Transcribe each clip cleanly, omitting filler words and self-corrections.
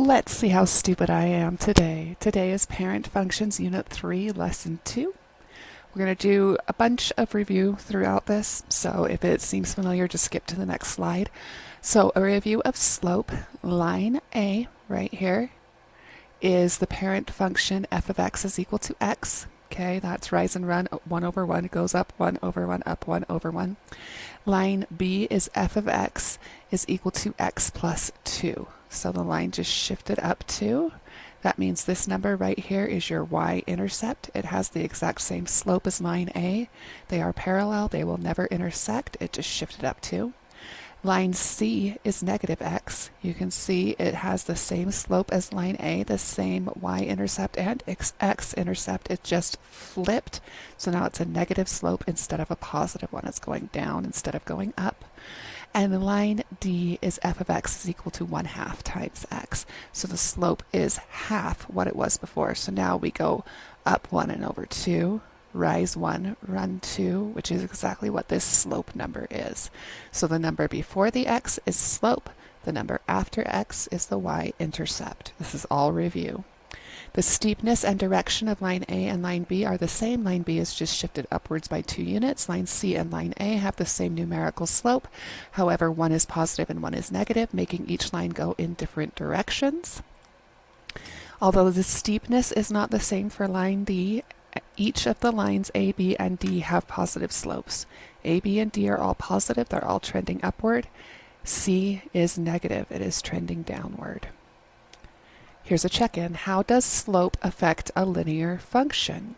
Let's see how stupid I am today. Today is Parent Functions Unit 3, Lesson 2. We're going to do a bunch of review throughout this, so if it seems familiar, just skip to the next slide. So a review of slope. Line A right here is the parent function f of x is equal to x. Okay, that's rise and run, 1 over 1, it goes up, 1 over 1, up 1 over 1. Line B is f of x is equal to x plus 2. So the line just shifted up 2. That means this number right here is your y-intercept. It has the exact same slope as line A. They are parallel. They will never intersect. It just shifted up 2. Line C is negative x. You can see it has the same slope as line A, the same y-intercept and x-intercept. It just flipped. So now it's a negative slope instead of a positive one. It's going down instead of going up. And line D is f of x is equal to 1/2 times x. So the slope is half what it was before. So now we go up 1 and over 2. Rise 1, run 2, which is exactly what this slope number is. So the number before the x is slope. The number after x is the y-intercept. This is all review. The steepness and direction of line A and line B are the same. Line B is just shifted upwards by 2 units. Line C and line A have the same numerical slope. However, one is positive and one is negative, making each line go in different directions. Although the steepness is not the same for line D, each of the lines A, B, and D have positive slopes. A, B, and D are all positive. They're all trending upward. C is negative. It is trending downward. Here's a check-in. How does slope affect a linear function?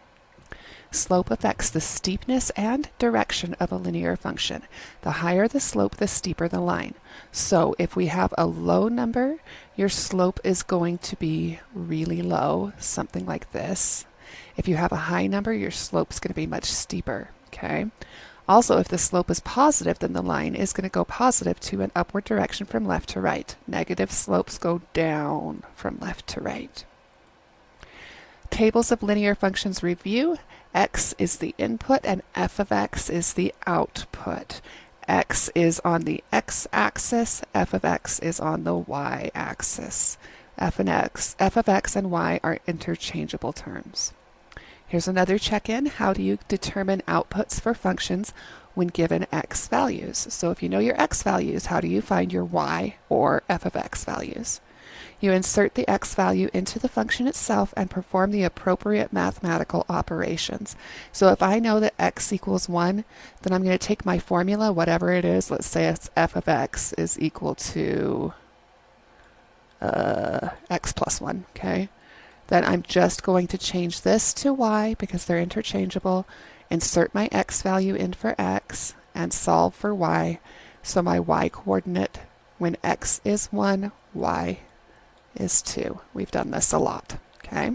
Slope affects the steepness and direction of a linear function. The higher the slope, the steeper the line. So if we have a low number, your slope is going to be really low, something like this. If you have a high number, your slope is going to be much steeper. Okay. Also, if the slope is positive, then the line is going to go positive to an upward direction from left to right. Negative slopes go down from left to right. Tables of linear functions review. X is the input and f of x is the output. X is on the x-axis, f of x is on the y-axis. F of x and y are interchangeable terms. Here's another check-in. How do you determine outputs for functions when given x values? So if you know your x values, how do you find your y or f of x values? You insert the x value into the function itself and perform the appropriate mathematical operations. So if I know that x equals 1, then I'm going to take my formula, whatever it is. Let's say it's f of x is equal to x plus 1, okay? Then I'm just going to change this to y because they're interchangeable, insert my x value in for x, and solve for y. So my y coordinate when x is 1, y is 2. We've done this a lot, okay?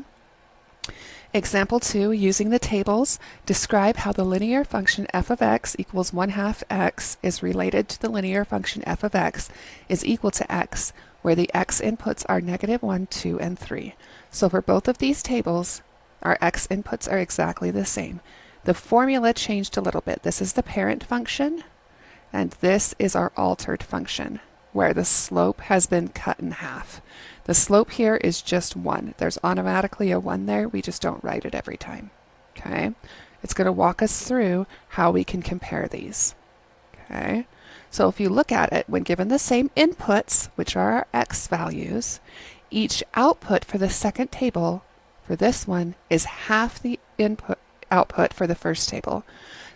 Example 2, using the tables, describe how the linear function f of x equals 1/2 x is related to the linear function f of x is equal to x, where the x inputs are -1, 2, and 3. So for both of these tables, our x inputs are exactly the same. The formula changed a little bit. This is the parent function, and this is our altered function, where the slope has been cut in half. The slope here is just 1. There's automatically a 1 there. We just don't write it every time. Okay? It's going to walk us through how we can compare these. Okay? So if you look at it, when given the same inputs, which are our x values, each output for the second table, for this one, is half the output for the first table.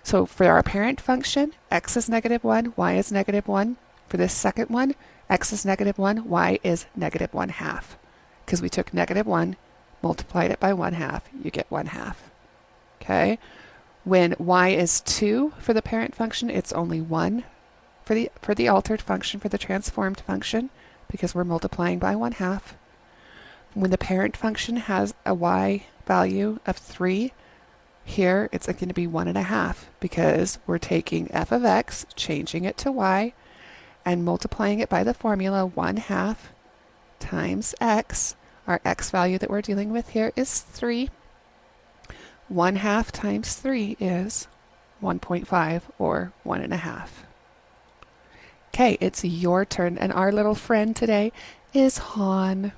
So for our parent function, x is -1, y is -1. For this second one, x is -1, y is -1/2. Because we took -1, multiplied it by 1/2, you get 1/2. Okay? When y is 2 for the parent function, it's only 1 for the altered function, for the transformed function, because we're multiplying by 1/2. When the parent function has a y value of 3, here it's going to be 1.5 because we're taking f of x, changing it to y, and multiplying it by the formula 1/2 times x. Our x value that we're dealing with here is 3. 1/2 times 3 is 1.5 or 1.5. Okay, it's your turn, and our little friend today is Han.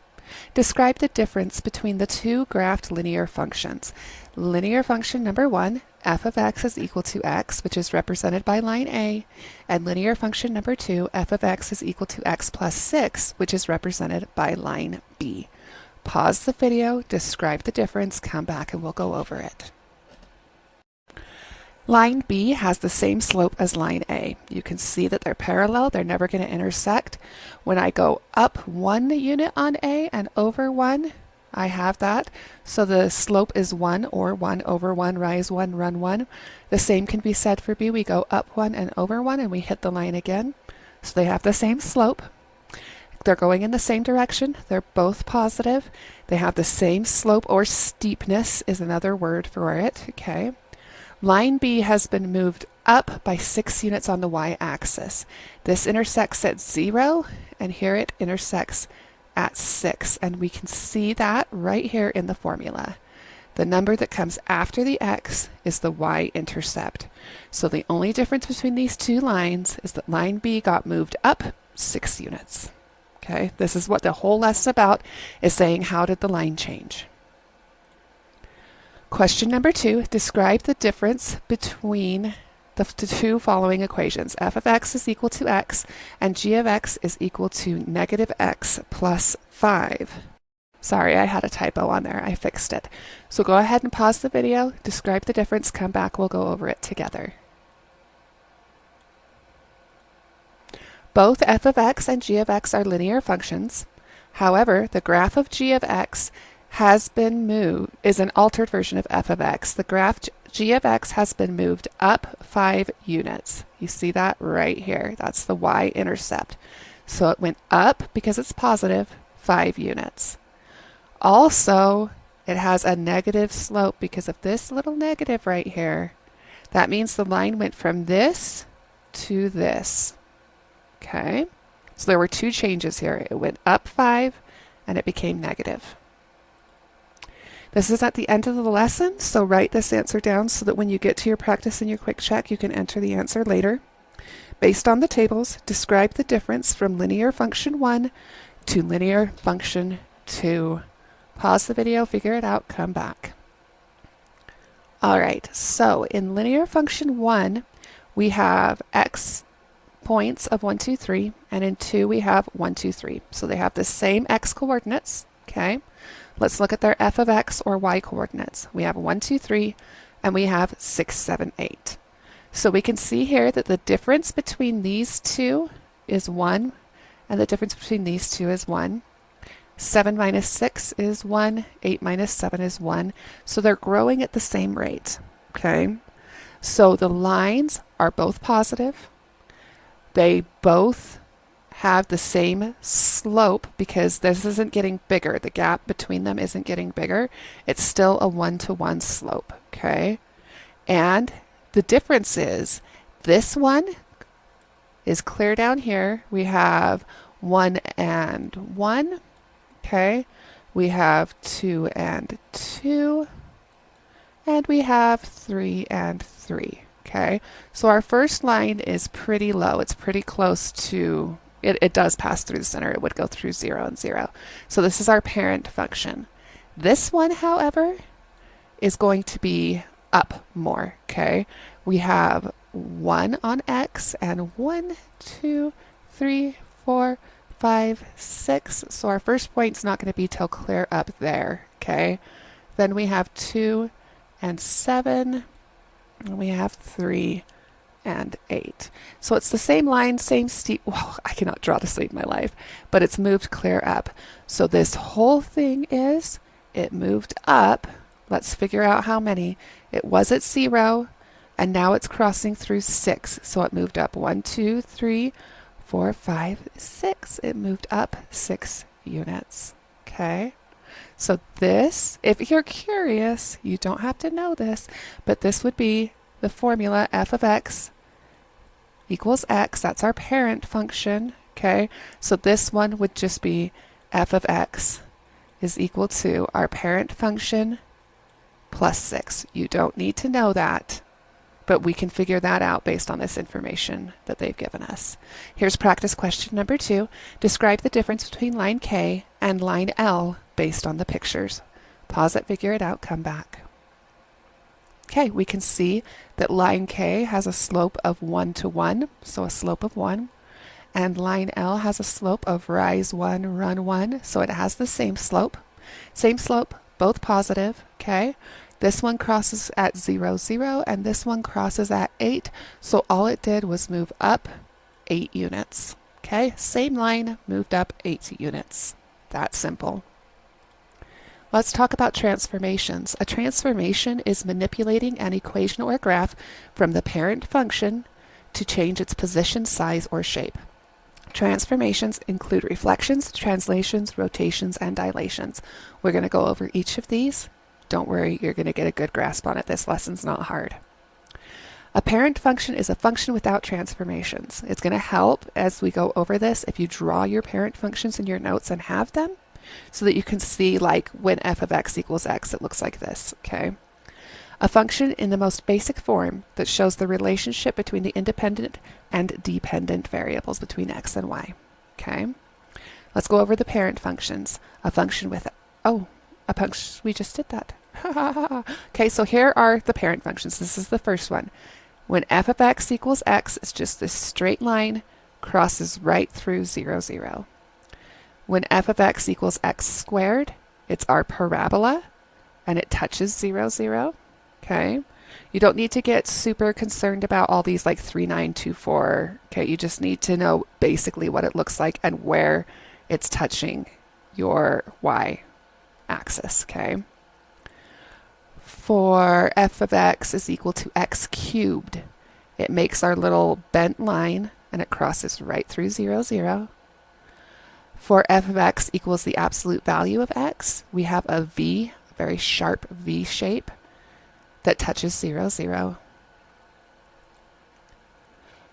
Describe the difference between the two graphed linear functions. Linear function number 1, f of x is equal to x, which is represented by line A, and linear function number 2, f of x is equal to x plus 6, which is represented by line B. Pause the video, describe the difference, come back and we'll go over it. Line B has the same slope as line A. You can see that they're parallel, they're never going to intersect. When I go up 1 unit on A and over 1, I have that. So the slope is 1 or 1 over 1, rise 1, run 1. The same can be said for B. We go up 1 and over 1 and we hit the line again. So they have the same slope. They're going in the same direction. They're both positive. They have the same slope, or steepness is another word for it. Okay. Line B has been moved up by 6 units on the y-axis. This intersects at 0, and here it intersects at 6. And we can see that right here in the formula. The number that comes after the x is the y-intercept. So the only difference between these two lines is that line B got moved up 6 units. Okay, this is what the whole lesson about, is saying how did the line change. Question number 2, describe the difference between the two following equations. F of x is equal to x and g of x is equal to negative x plus 5. Sorry, I had a typo on there. I fixed it. So go ahead and pause the video, describe the difference, come back, we'll go over it together. Both f of x and g of x are linear functions. However, the graph of g of x has been moved, is an altered version of f of x. The graph g of x has been moved up 5 units. You see that right here. That's the y-intercept. So it went up, because it's positive, 5 units. Also, it has a negative slope because of this little negative right here. That means the line went from this to this. Okay? So there were 2 changes here. It went up 5 and it became negative. This is at the end of the lesson, so write this answer down so that when you get to your practice and your quick check, you can enter the answer later. Based on the tables, describe the difference from linear function 1 to linear function 2. Pause the video, figure it out, come back. All right, so in linear function 1, we have x points of 1, 2, 3, and in 2 we have 1, 2, 3. So they have the same x coordinates, okay? Let's look at their f of x or y coordinates. We have 1, 2, 3, and we have 6, 7, 8. So we can see here that the difference between these two is 1, and the difference between these two is 1. 7 minus 6 is 1, 8 minus 7 is 1. So they're growing at the same rate, okay? So the lines are both positive. They both have the same slope because this isn't getting bigger. The gap between them isn't getting bigger. It's still a 1-to-1 slope, okay? And the difference is this one is clear down here. We have 1 and 1, okay? We have 2 and 2, and we have 3 and 3, okay? So our first line is pretty low. It's pretty close to, it does pass through the center. It would go through 0 and 0. So this is our parent function. This one, however, is going to be up more, okay? We have 1 on x and 1, 2, 3, 4, 5, 6. So our first point's not going to be till clear up there, okay? Then we have 2 and 7, and we have 3 and 8. So it's the same line, same steep. Whoa, I cannot draw to save my life, but it's moved clear up. So this whole thing is, it moved up. Let's figure out how many. It was at 0, and now it's crossing through 6. So it moved up 1, 2, 3, 4, 5, 6. It moved up 6 units. Okay. So this, if you're curious, you don't have to know this, but this would be the formula f of x equals x. That's our parent function. Okay. So this one would just be f of x is equal to our parent function plus 6. You don't need to know that, but we can figure that out based on this information that they've given us. Here's practice question number 2. Describe the difference between line K and line L based on the pictures. Pause it, figure it out, come back. Okay, we can see that line K has a slope of 1 to 1, so a slope of 1. And line L has a slope of rise 1, run 1, so it has the same slope. Same slope, both positive, okay? This one crosses at 0, 0, and this one crosses at 8, so all it did was move up 8 units, okay? Same line, moved up 8 units. That's simple. Let's talk about transformations. A transformation is manipulating an equation or graph from the parent function to change its position, size, or shape. Transformations include reflections, translations, rotations, and dilations. We're going to go over each of these. Don't worry, you're going to get a good grasp on it. This lesson's not hard. A parent function is a function without transformations. It's going to help as we go over this if you draw your parent functions in your notes and have them, so that you can see, like, when f of x equals x, it looks like this, okay? A function in the most basic form that shows the relationship between the independent and dependent variables between x and y, okay? Let's go over the parent functions. A function with, we just did that. Okay, so here are the parent functions. This is the first one. When f of x equals x, it's just this straight line, crosses right through 0, 0. When f of x equals x squared, it's our parabola, and it touches 0, 0, okay? You don't need to get super concerned about all these like 3, 9, 2, 4, okay? You just need to know basically what it looks like and where it's touching your y axis, okay? For f of x is equal to x cubed, it makes our little bent line, and it crosses right through 0, 0. For f of x equals the absolute value of x, we have a V, a very sharp V shape that touches 0, 0.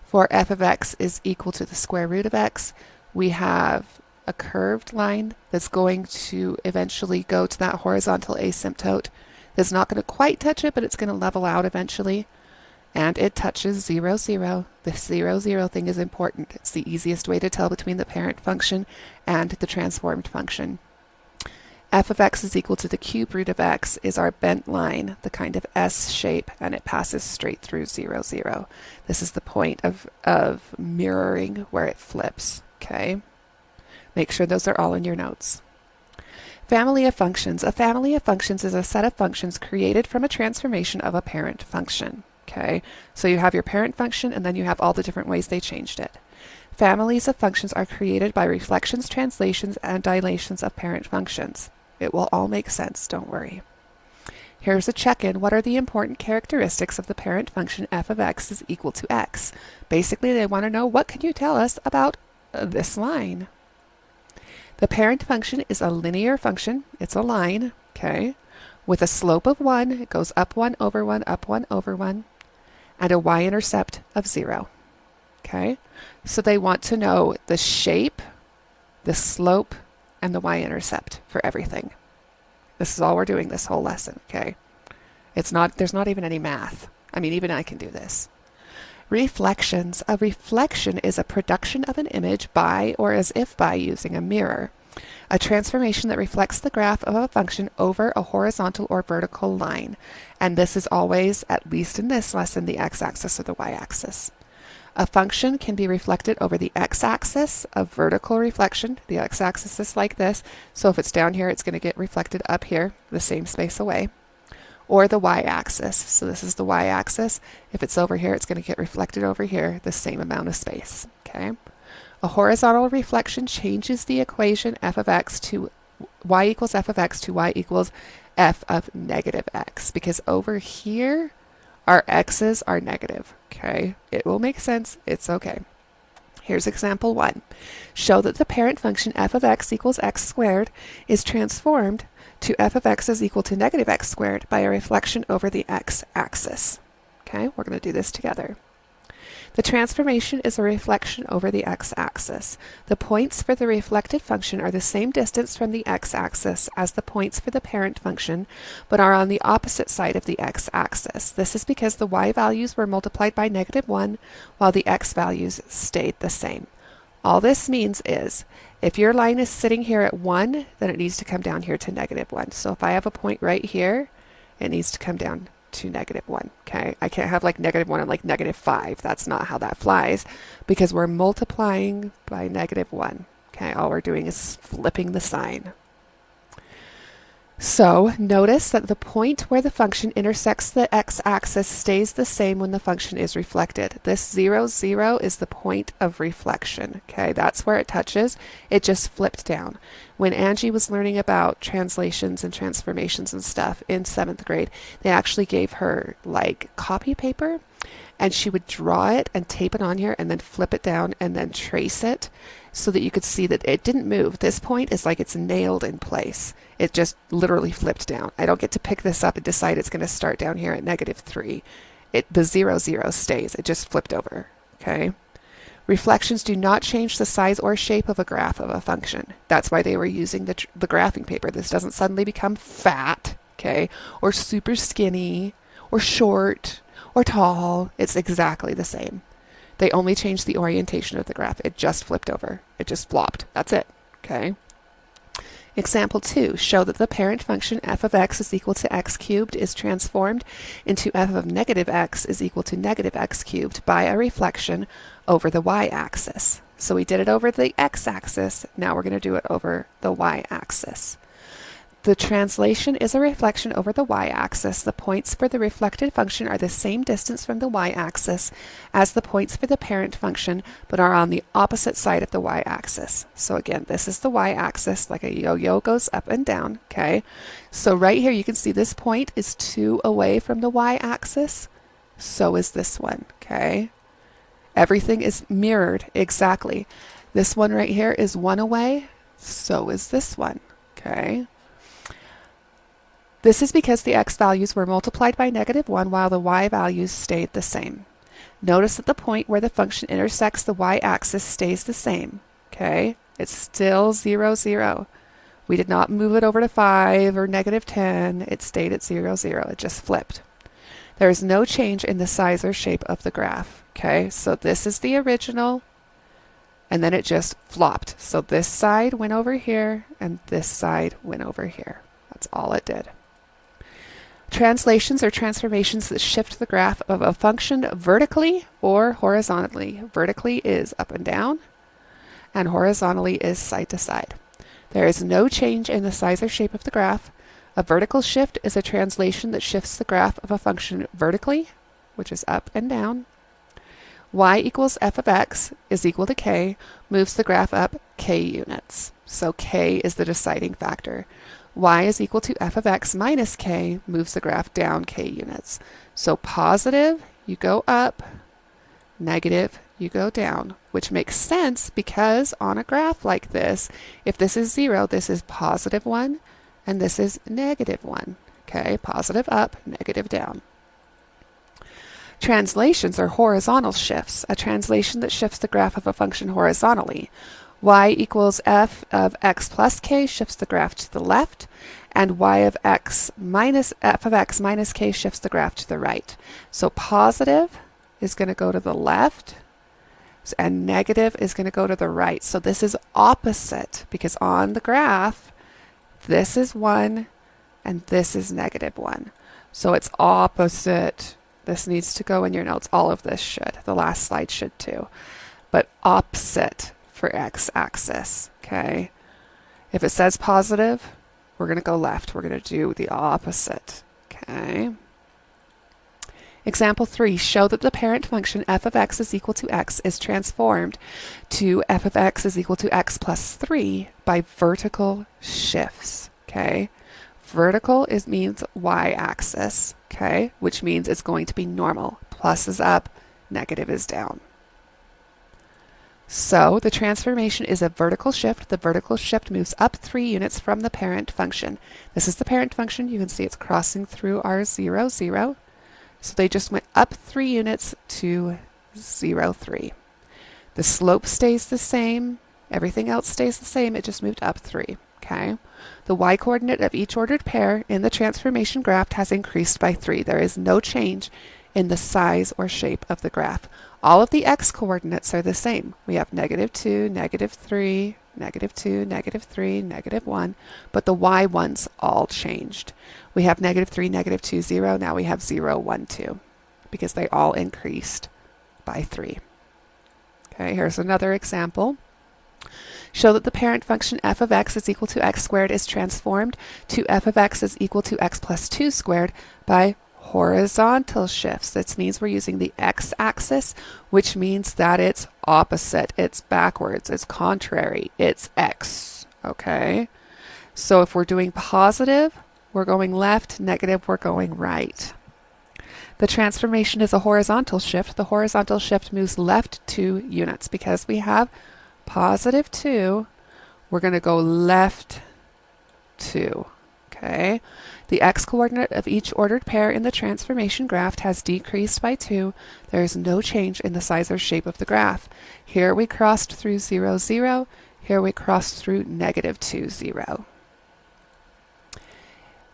For f of x is equal to the square root of x, we have a curved line that's going to eventually go to that horizontal asymptote. That's not going to quite touch it, but it's going to level out eventually. And it touches 0, 0. This 0, 0 thing is important. It's the easiest way to tell between the parent function and the transformed function. F of x is equal to the cube root of x is our bent line, the kind of S shape, and it passes straight through 0, 0. This is the point of mirroring where it flips, okay? Make sure those are all in your notes. Family of functions. A family of functions is a set of functions created from a transformation of a parent function. Okay, so you have your parent function, and then you have all the different ways they changed it. Families of functions are created by reflections, translations, and dilations of parent functions. It will all make sense, don't worry. Here's a check-in. What are the important characteristics of the parent function f of x is equal to x? Basically, they want to know, what can you tell us about this line? The parent function is a linear function. It's a line, okay, with a slope of 1. It goes up 1 over 1, up 1 over 1. And a y-intercept of 0, okay? So they want to know the shape, the slope, and the y-intercept for everything. This is all we're doing this whole lesson, okay? There's not even any math. I mean, even I can do this. Reflections. A reflection is a production of an image by or as if by using a mirror. A transformation that reflects the graph of a function over a horizontal or vertical line. And this is always, at least in this lesson, the x-axis or the y-axis. A function can be reflected over the x-axis of vertical reflection. The x-axis is like this. So if it's down here, it's going to get reflected up here, the same space away. Or the y-axis. So this is the y-axis. If it's over here, it's going to get reflected over here, the same amount of space. Okay. A horizontal reflection changes the equation f of x to y equals f of x to y equals f of negative x, because over here our x's are negative. Okay, it will make sense. It's okay. Here's example 1. Show that the parent function f of x equals x squared is transformed to f of x is equal to negative x squared by a reflection over the x-axis. Okay, we're going to do this together. The transformation is a reflection over the x-axis. The points for the reflected function are the same distance from the x-axis as the points for the parent function, but are on the opposite side of the x-axis. This is because the y values were multiplied by -1, while the x values stayed the same. All this means is If your line is sitting here at 1, then it needs to come down here to -1. So if I have a point right here, it needs to come down to -1. Okay, I can't have like -1 and like -5. That's not how that flies, because we're multiplying by -1. Okay, all we're doing is flipping the sign. So notice that the point where the function intersects the x-axis stays the same when the function is reflected. This 0, 0 is the point of reflection. Okay, that's where it touches. It just flipped down. When Angie was learning about translations and transformations and stuff in 7th grade, they actually gave her like copy paper, and she would draw it and tape it on here and then flip it down and then trace it so that you could see that it didn't move. This point is like it's nailed in place. It just literally flipped down. I don't get to pick this up and decide it's going to start down here at -3. The 0, 0 stays. It just flipped over. Okay. Reflections do not change the size or shape of a graph of a function. That's why they were using the graphing paper. This doesn't suddenly become fat, okay, or super skinny, or short, or tall. It's exactly the same. They only changed the orientation of the graph. It just flipped over. It just flopped. That's it. Okay. Example 2. Show that the parent function f of x is equal to x cubed is transformed into f of -x is equal to -x cubed by a reflection over the y-axis. So we did it over the x-axis. Now we're going to do it over the y-axis. The translation is a reflection over the y-axis. The points for the reflected function are the same distance from the y-axis as the points for the parent function, but are on the opposite side of the y-axis. So again, this is the y-axis, like a yo-yo goes up and down, okay? So right here you can see this point is 2 away from the y-axis. So is this one, okay? Everything is mirrored exactly. This one right here is 1 away. So is this one, okay? This is because the x values were multiplied by -1 while the y values stayed the same. Notice that the point where the function intersects the y-axis stays the same. Okay, it's still 0, 0. We did not move it over to 5 or -10. It stayed at 0, 0. It just flipped. There is no change in the size or shape of the graph. Okay, so this is the original, and then it just flopped. So this side went over here, and this side went over here. That's all it did. Translations are transformations that shift the graph of a function vertically or horizontally. Vertically is up and down, and horizontally is side to side. There is no change in the size or shape of the graph. A vertical shift is a translation that shifts the graph of a function vertically, which is up and down. Y equals f of x is equal to k moves the graph up k units. So k is the deciding factor. Y is equal to f of x minus k moves the graph down k units. So positive, you go up, negative, you go down, which makes sense because on a graph like this, if this is 0, this is +1, and this is -1. Okay, positive up, negative down. Translations are horizontal shifts, a translation that shifts the graph of a function horizontally. Y equals f of x plus k shifts the graph to the left, and y of x minus f of x minus k shifts the graph to the right. So positive is going to go to the left, and negative is going to go to the right. So this is opposite, because on the graph, this is 1, and this is -1. So it's opposite. This needs to go in your notes. All of this should. The last slide should too. But opposite for x-axis, okay? If it says positive, we're going to go left. We're going to do the opposite, okay? Example 3, show that the parent function f of x is equal to x is transformed to f of x is equal to x plus 3 by vertical shifts, okay? Vertical means y-axis, okay? Which means it's going to be normal. Plus is up, negative is down. So the transformation is a vertical shift. The vertical shift moves up 3 units from the parent function. This is the parent function. You can see it's crossing through our 0, 0. So they just went up 3 units to 0, 3. The slope stays the same. Everything else stays the same. It just moved up 3. Okay. The y-coordinate of each ordered pair in the transformation graph has increased by 3. There is no change in the size or shape of the graph. All of the x-coordinates are the same. We have -2, -3, negative 2, negative 3, negative 1, but the y ones all changed. We have negative 3, negative 2, 0. Now we have 0, 1, 2 because they all increased by 3. Okay, here's another example. Show that the parent function f of x is equal to x squared is transformed to f of x is equal to x plus 2 squared by horizontal shifts. This means we're using the x-axis, which means that it's opposite, it's backwards, it's contrary, it's x. Okay? So if we're doing positive, we're going left, negative, we're going right. The transformation is a horizontal shift. The horizontal shift moves left 2 units because we have positive 2. We're going to go left 2. Okay? The x-coordinate of each ordered pair in the transformation graph has decreased by 2. There is no change in the size or shape of the graph. Here we crossed through 0, 0. Here we crossed through negative 2, 0.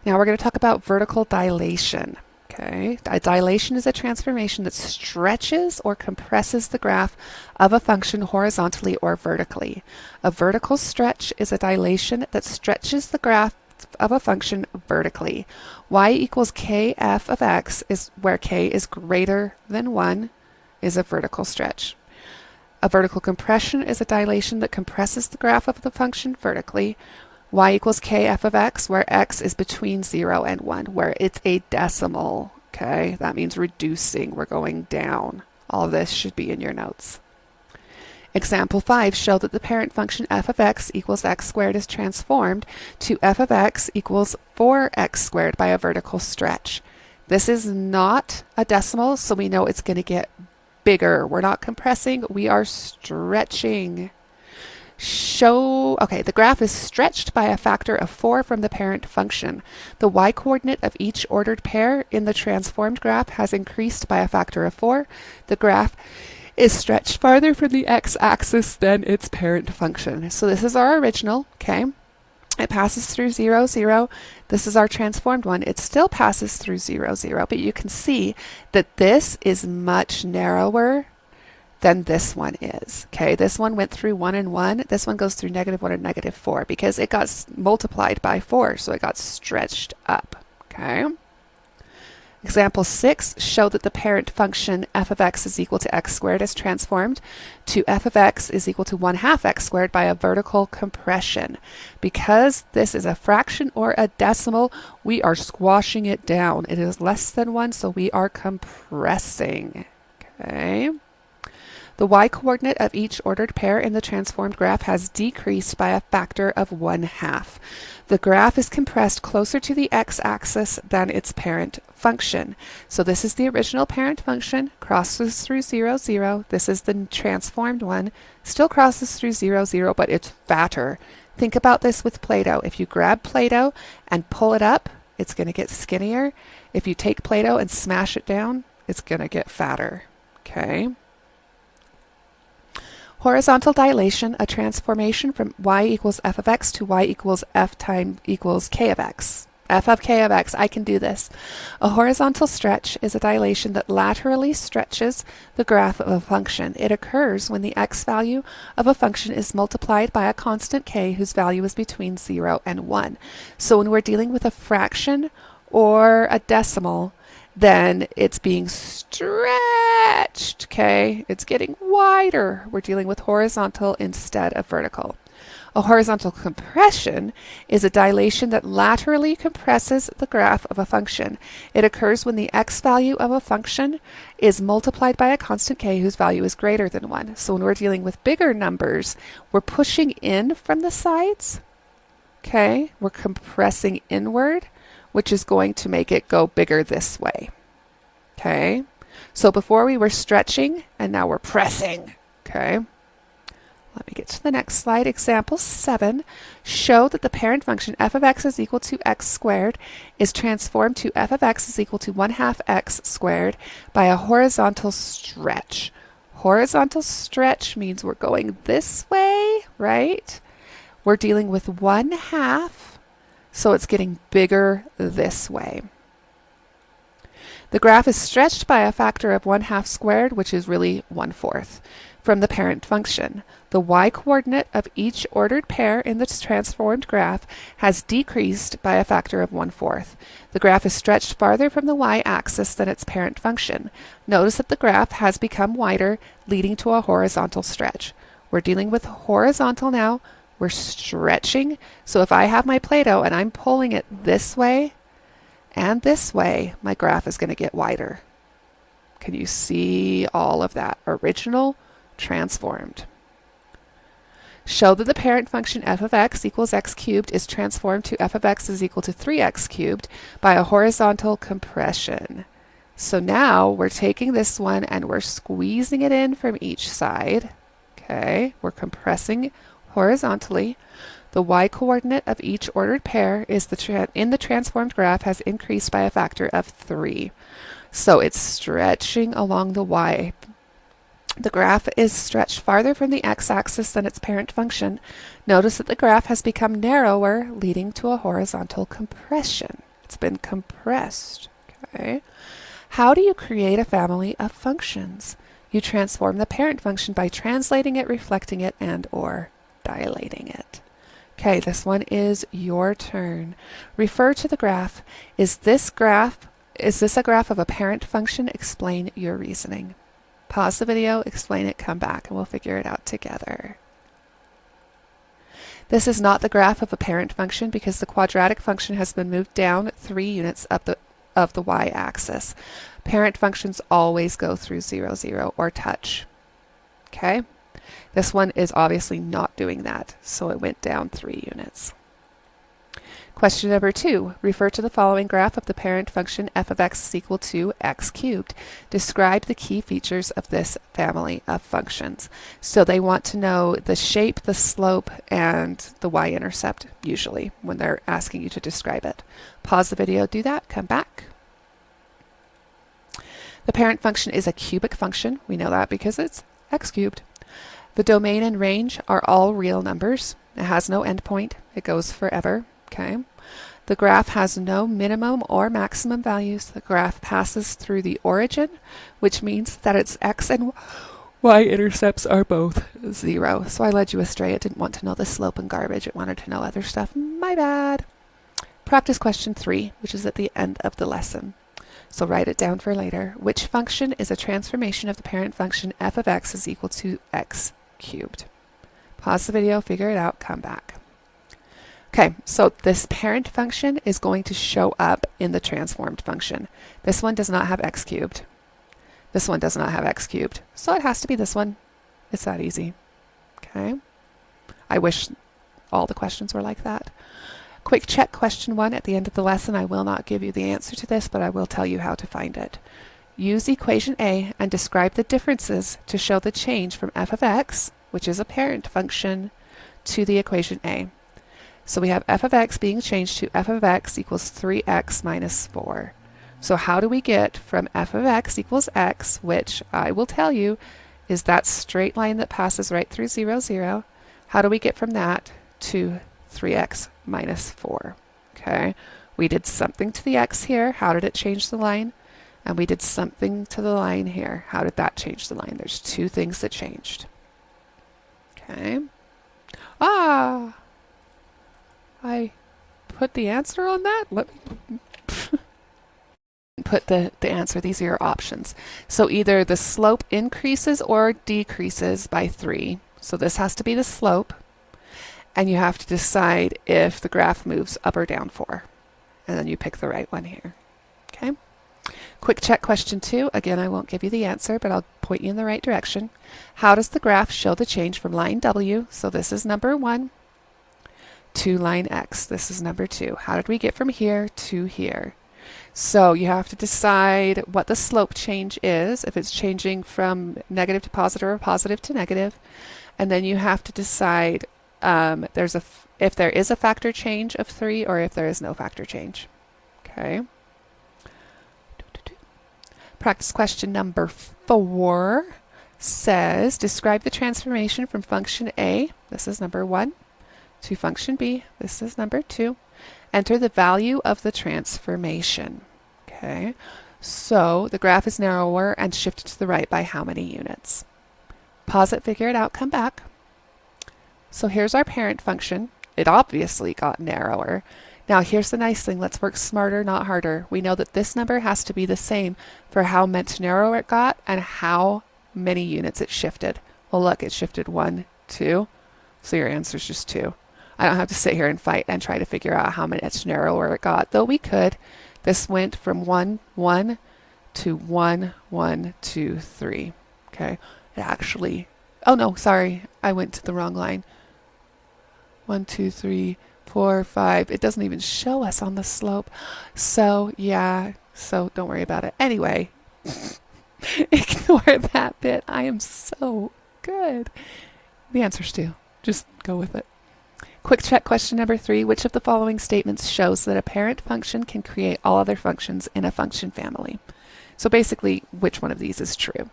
Now we're going to talk about vertical dilation. Okay? A dilation is a transformation that stretches or compresses the graph of a function horizontally or vertically. A vertical stretch is a dilation that stretches the graph of a function vertically. Y equals kf of x is where k is greater than 1 is a vertical stretch. A vertical compression is a dilation that compresses the graph of the function vertically. Y equals kf of x where x is between 0 and 1, where it's a decimal. Okay, that means reducing. We're going down. All of this should be in your notes. Example 5, show that the parent function f of x equals x squared is transformed to f of x equals 4x squared by a vertical stretch. This is not a decimal, so we know it's going to get bigger. We're not compressing, we are stretching. Okay, the graph is stretched by a factor of 4 from the parent function. The y-coordinate of each ordered pair in the transformed graph has increased by a factor of 4. The graph is stretched farther from the x-axis than its parent function. So this is our original, okay? It passes through 0, 0. This is our transformed one. It still passes through 0, 0, but you can see that this is much narrower than this one is. Okay, this one went through 1 and 1. This one goes through negative 1 and negative 4 because it got multiplied by 4, so it got stretched up. Okay. Example 6, show that the parent function f of x is equal to x squared is transformed to f of x is equal to 1/2 x squared by a vertical compression. Because this is a fraction or a decimal, we are squashing it down. It is less than 1, so we are compressing. Okay. The y-coordinate of each ordered pair in the transformed graph has decreased by a factor of 1/2. The graph is compressed closer to the x-axis than its parent function. So this is the original parent function, crosses through 0, 0. This is the transformed one, still crosses through 0, 0, but it's fatter. Think about this with Play-Doh. If you grab Play-Doh and pull it up, it's going to get skinnier. If you take Play-Doh and smash it down, it's going to get fatter. Okay? Horizontal dilation, a transformation from y equals f of x to y equals f times equals k of x. F of k of x, I can do this. A horizontal stretch is a dilation that laterally stretches the graph of a function. It occurs when the x value of a function is multiplied by a constant k whose value is between 0 and 1. So when we're dealing with a fraction or a decimal, then it's being stretched, okay? It's getting wider. We're dealing with horizontal instead of vertical. A horizontal compression is a dilation that laterally compresses the graph of a function. It occurs when the x value of a function is multiplied by a constant k whose value is greater than 1. So when we're dealing with bigger numbers, we're pushing in from the sides, okay? We're compressing inward, which is going to make it go bigger this way. Okay? So before we were stretching, and now we're pressing. Okay? Let me get to the next slide. Example 7. Show that the parent function f of x is equal to x squared is transformed to f of x is equal to 1/2 x squared by a horizontal stretch. Horizontal stretch means we're going this way, right? We're dealing with 1/2. So it's getting bigger this way. The graph is stretched by a factor of 1/2 squared, which is really 1/4. from the parent function. The y-coordinate of each ordered pair in the transformed graph has decreased by a factor of 1/4. The graph is stretched farther from the y-axis than its parent function. Notice that the graph has become wider, leading to a horizontal stretch. We're dealing with horizontal now. We're stretching. So if I have my Play-Doh and I'm pulling it this way and this way, my graph is going to get wider. Can you see all of that? Original, transformed. Show that the parent function f of x equals x cubed is transformed to f of x is equal to 3x cubed by a horizontal compression. So now we're taking this one and we're squeezing it in from each side. Okay, we're compressing horizontally. The y-coordinate of each ordered pair is in the transformed graph has increased by a factor of 3. So it's stretching along the y. The graph is stretched farther from the x-axis than its parent function. Notice that the graph has become narrower, leading to a horizontal compression. It's been compressed. Okay. How do you create a family of functions? You transform the parent function by translating it, reflecting it, and/or dilating it. Okay, this one is your turn. Refer to the graph. Is this a graph of a parent function? Explain your reasoning. Pause the video, explain it, come back, and we'll figure it out together. This is not the graph of a parent function because the quadratic function has been moved down 3 units of the y-axis. Parent functions always go through 0, 0, or touch. Okay? This one is obviously not doing that, so it went down 3 units. Question number 2. Refer to the following graph of the parent function f of x is equal to x cubed. Describe the key features of this family of functions. So they want to know the shape, the slope, and the y-intercept, usually, when they're asking you to describe it. Pause the video, do that, come back. The parent function is a cubic function. We know that because it's x cubed. The domain and range are all real numbers. It has no endpoint. It goes forever. Okay. The graph has no minimum or maximum values. The graph passes through the origin, which means that its x and y-intercepts are both 0. So I led you astray. It didn't want to know the slope and garbage. It wanted to know other stuff. My bad. Practice question 3, which is at the end of the lesson. So write it down for later. Which function is a transformation of the parent function f of x is equal to x cubed? Pause the video, figure it out, come back. Okay, so this parent function is going to show up in the transformed function. This one does not have x cubed. This one does not have x cubed. So it has to be this one. It's that easy. Okay. I wish all the questions were like that. Quick check question 1 at the end of the lesson. I will not give you the answer to this, but I will tell you how to find it. Use equation A and describe the differences to show the change from f of x, which is a parent function, to the equation A. So we have f of x being changed to f of x equals 3x minus 4. So how do we get from f of x equals x, which I will tell you is that straight line that passes right through 0, 0. How do we get from that to 3x minus 4? Okay, we did something to the x here. How did it change the line? And we did something to the line here. How did that change the line? There's 2 things that changed. Okay. I put the answer on that? Let me put the answer. These are your options. So either the slope increases or decreases by 3. So this has to be the slope. And you have to decide if the graph moves up or down 4. And then you pick the right one here. Okay. Quick check question 2. Again, I won't give you the answer, but I'll point you in the right direction. How does the graph show the change from line W, so this is number 1, to line X? This is number 2. How did we get from here to here? So you have to decide what the slope change is, if it's changing from negative to positive or positive to negative. And then you have to decide if there is a factor change of 3 or if there is no factor change. Okay. Practice question number 4 says, describe the transformation from function A, this is number 1, to function B, this is number 2. Enter the value of the transformation. Okay, so the graph is narrower and shifted to the right by how many units? Pause it, figure it out, come back. So here's our parent function. It obviously got narrower. Now here's the nice thing, let's work smarter, not harder. We know that this number has to be the same for how much narrower it got and how many units it shifted. Well look, it shifted 1, 2, so your answer is just 2. I don't have to sit here and fight and try to figure out how much narrower it got, though we could. This went from 1, 1 to 1, 1, 2, 3. Okay, it actually, oh no, sorry, I went to the wrong line. 1, 2, 3, 4, 5. It doesn't even show us on the slope. So yeah, so don't worry about it. Anyway, ignore that bit. I am so good. The answer's 2. Just go with it. Quick check question number 3. Which of the following statements shows that a parent function can create all other functions in a function family? So basically, which one of these is true?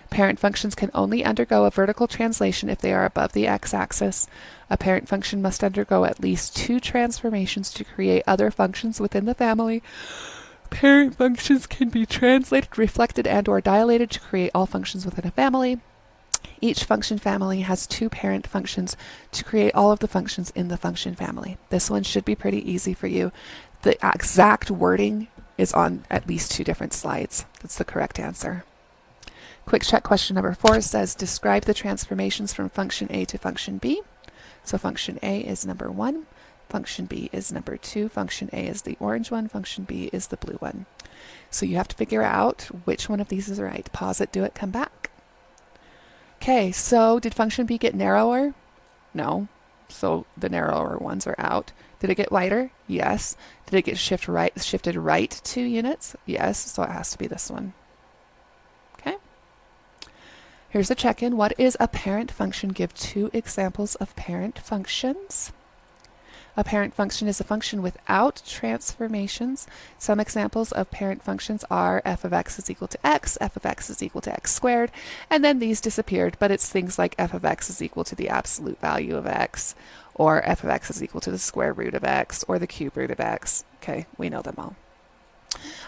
Parent functions can only undergo a vertical translation if they are above the x-axis. A parent function must undergo at least 2 transformations to create other functions within the family. Parent functions can be translated, reflected, and/or dilated to create all functions within a family. Each function family has 2 parent functions to create all of the functions in the function family. This one should be pretty easy for you. The exact wording is on at least 2 different slides. That's the correct answer. Quick check question number 4 says, describe the transformations from function A to function B. So function A is number 1, function B is number 2, function A is the orange one, function B is the blue one. So you have to figure out which one of these is right. Pause it, do it, come back. Okay, so did function B get narrower? No. So the narrower ones are out. Did it get wider? Yes. Did it get shifted right 2 units? Yes. So it has to be this one. Okay. Here's a check-in. What is a parent function? Give 2 examples of parent functions. A parent function is a function without transformations. Some examples of parent functions are f of x is equal to x, f of x is equal to x squared, and then these disappeared, but it's things like f of x is equal to the absolute value of x, or f of x is equal to the square root of x, or the cube root of x. Okay, we know them all.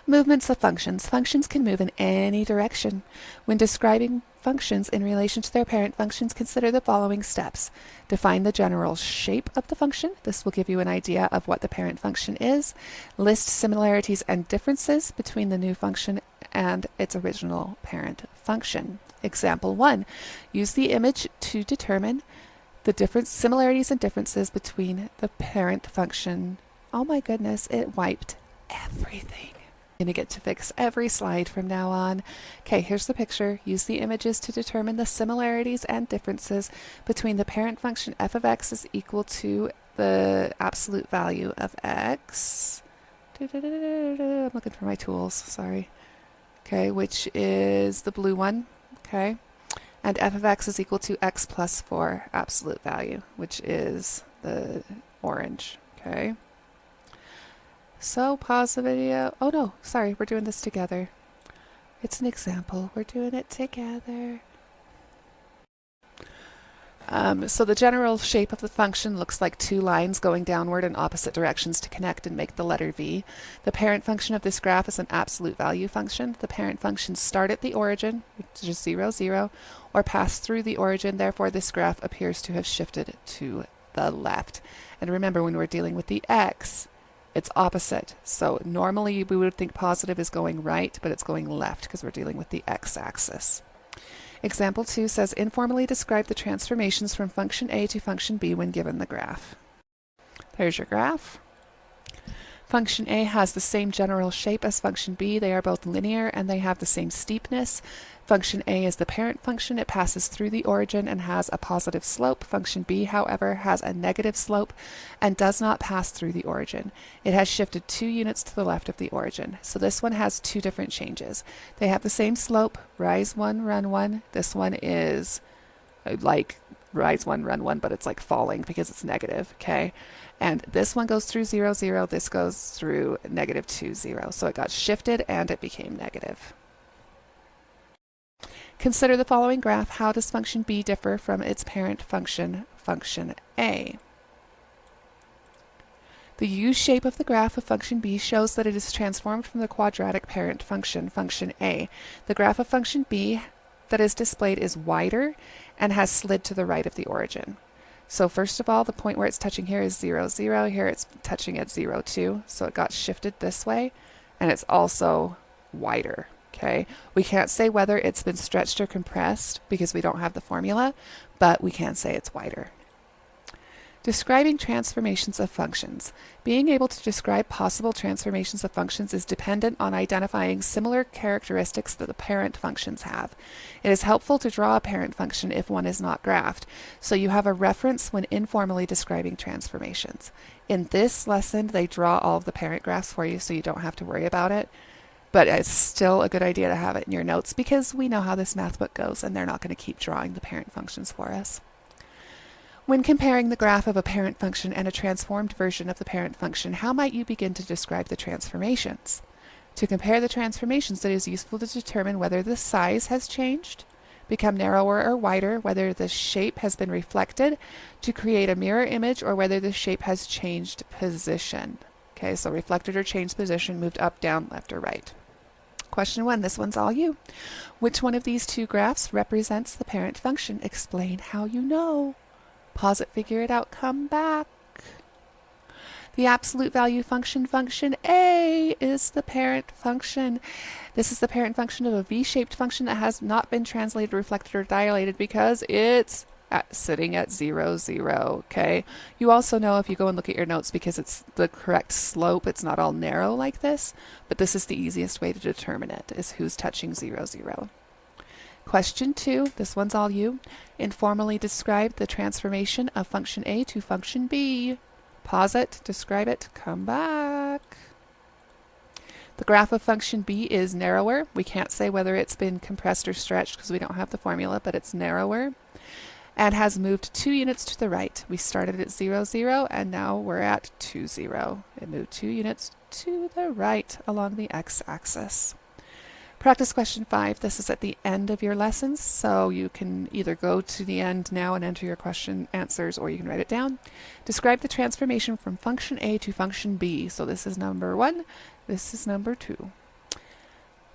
Movements of functions. Functions can move in any direction. When describing functions in relation to their parent functions, consider the following steps. Define the general shape of the function. This will give you an idea of what the parent function is. List similarities and differences between the new function and its original parent function. Example 1. Use the image to determine the similarities and differences between the parent function. Oh my goodness, it wiped everything. I'm going to get to fix every slide from now on. Okay, here's the picture. Use the images to determine the similarities and differences between the parent function f of x is equal to the absolute value of x. I'm looking for my tools, sorry. Okay, which is the blue one. Okay, and f of x is equal to x plus 4 absolute value, which is the orange. Okay. So pause the video. Oh no, sorry, we're doing this together. It's an example. We're doing it together. So the general shape of the function looks like 2 lines going downward in opposite directions to connect and make the letter V. The parent function of this graph is an absolute value function. The parent functions start at the origin, which is 0, 0, or pass through the origin. Therefore, this graph appears to have shifted to the left. And remember, when we're dealing with the x, it's opposite. So normally we would think positive is going right, but it's going left because we're dealing with the x-axis. Example 2 says, informally describe the transformations from function A to function B when given the graph. There's your graph. Function A has the same general shape as function B. They are both linear and they have the same steepness. Function A is the parent function. It passes through the origin and has a positive slope. Function B, however, has a negative slope and does not pass through the origin. It has shifted 2 units to the left of the origin. So this one has 2 different changes. They have the same slope, rise 1, run 1. This one is like rise 1, run 1, but it's like falling because it's negative, okay? And this one goes through 0, 0. This goes through negative 2, 0. So it got shifted and it became negative. Consider the following graph. How does function B differ from its parent function, function A? The U-shape of the graph of function B shows that it is transformed from the quadratic parent function, function A. The graph of function B that is displayed is wider and has slid to the right of the origin. So first of all, the point where it's touching here is 0, 0. Here it's touching at 0, 2. So it got shifted this way, and it's also wider. Okay, we can't say whether it's been stretched or compressed because we don't have the formula, but we can say it's wider. Describing transformations of functions. Being able to describe possible transformations of functions is dependent on identifying similar characteristics that the parent functions have. It is helpful to draw a parent function if one is not graphed, so you have a reference when informally describing transformations. In this lesson, they draw all of the parent graphs for you, so you don't have to worry about it. But it's still a good idea to have it in your notes because we know how this math book goes, and they're not going to keep drawing the parent functions for us. When comparing the graph of a parent function and a transformed version of the parent function, how might you begin to describe the transformations? To compare the transformations, it is useful to determine whether the size has changed, become narrower or wider, whether the shape has been reflected to create a mirror image, or whether the shape has changed position. Okay, so reflected or changed position, moved up, down, left, or right. Question 1, this one's all you. Which one of these two graphs represents the parent function? Explain how you know. Pause it, figure it out, come back. The absolute value function, function A, is the parent function. This is the parent function of a V-shaped function that has not been translated, reflected, or dilated because it's sitting at 0, 0. Okay. You also know if you go and look at your notes because it's the correct slope, it's not all narrow like this, but this is the easiest way to determine it, is who's touching 0, 0. Question 2, this one's all you. Informally describe the transformation of function A to function B. Pause it, describe it, come back. The graph of function B is narrower. We can't say whether it's been compressed or stretched because we don't have the formula, but it's narrower and has moved 2 units to the right. We started at 0, 0, and now we're at 2, 0. It moved 2 units to the right along the x-axis. Practice question 5. This is at the end of your lessons, so you can either go to the end now and enter your question answers, or you can write it down. Describe the transformation from function A to function B. So this is number 1, this is number 2.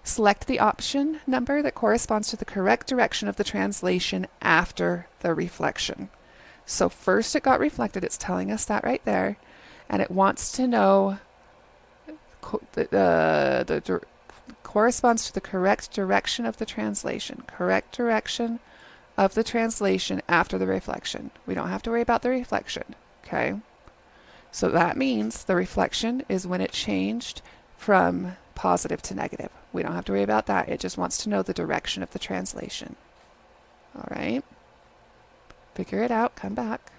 Select the option number that corresponds to the correct direction of the translation after the reflection. So first it got reflected, it's telling us that right there, and it wants to know the corresponds to the correct direction of the translation. Correct direction of the translation after the reflection. We don't have to worry about the reflection, okay? So that means the reflection is when it changed from positive to negative. We don't have to worry about that. It just wants to know the direction of the translation. All right? Figure it out. Come back.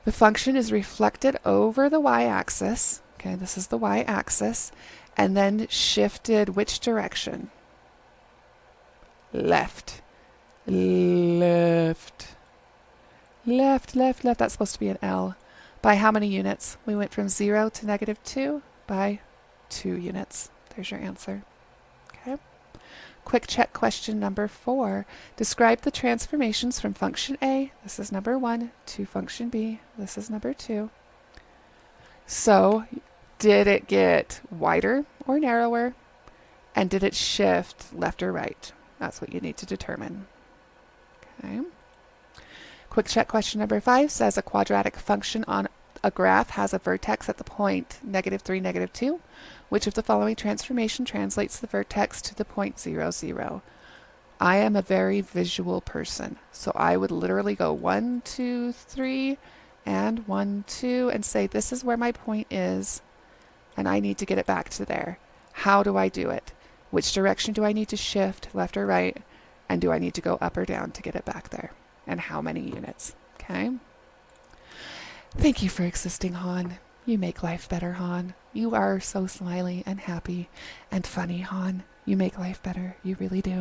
The function is reflected over the y-axis. Okay, this is the y-axis. And then shifted which direction? Left. Left. Left, left, left. That's supposed to be an L. By how many units? We went from 0 to -2 by 2 units. There's your answer. Okay. Quick check question number 4. Describe the transformations from function A, this is number 1, to function B, this is number 2. So, did it get wider or narrower? And did it shift left or right? That's what you need to determine. Okay. Quick check question number 5 says a quadratic function on a graph has a vertex at the point -3, -2. Which of the following transformation translates the vertex to the point 0, 0? I am a very visual person, so I would literally go 1, 2, 3, and 1, 2, and say this is where my point is, and I need to get it back to there. How do I do it? Which direction do I need to shift, left or right? And do I need to go up or down to get it back there? And how many units? Okay. Thank you for existing, Han. You make life better, Han. You are so smiley and happy and funny, Han. You make life better. You really do.